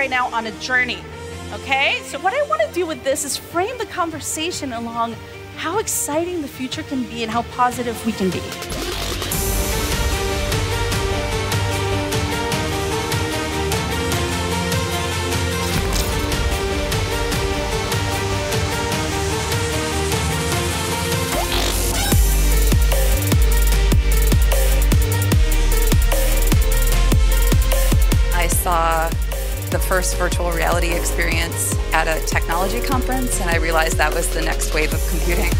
right now on a journey, okay? So what I want to do with this is frame the conversation along how exciting the future can be and how positive we can be. I saw the first virtual reality experience at a technology conference, and I realized that was the next wave of computing.